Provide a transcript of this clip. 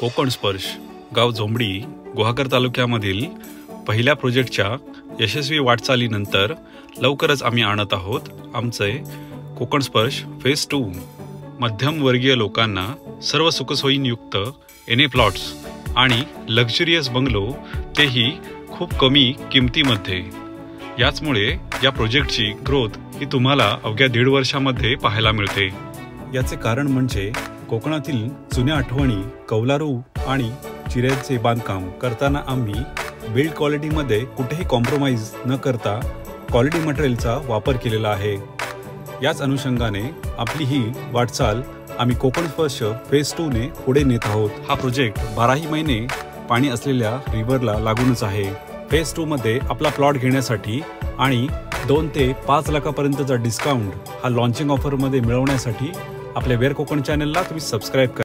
कोकण स्पर्श गाव झोंबडी गुहागर तालुक्यामधील पहिल्या प्रोजेक्टच्या यशस्वी वाटचालीनंतर लवकरच आम्ही आणत आहोत आमचे कोकण स्पर्श फेज 2। मध्यमवर्गीय लोकांना सर्व सुखसोयींयुक्त एने प्लॉट्स आणि लक्झरियस बंगलो, तेही खूप कमी किमतीमध्ये। याचमुळे या प्रोजेक्टची ग्रोथ ही तुम्हाला अवघ्या 1.5 वर्षामध्ये पाहायला मिळते। याचे कारण म्हणजे कोकणातील जुन्या आठवणी, कौलारू आणि चिऱ्यांचे बांधकाम करताना आम्ही बिल्ड क्वालिटीमध्ये कुठेही कॉम्प्रोमाइज न करता क्वालिटी मटेरियलचा वापर केलेला आहे। याच अनुषंगाने आपली ही वाटचाल आम्ही कोकण स्पर्श फेज 2 ने पुढे नेत आहोत। हा प्रोजेक्ट 12ही महिने पाणी असलेल्या रिव्हरला लागूनच आहे। फेज 2 मध्ये आपला प्लॉट घेण्यासाठी आणि 2 ते 5 लाखापर्यंतचा डिस्काउंट हा लॉन्चिंग ऑफरमध्ये मिळवण्यासाठी आपल्या वेअर कोकण चॅनलला तुम्ही सबस्क्राइब करा।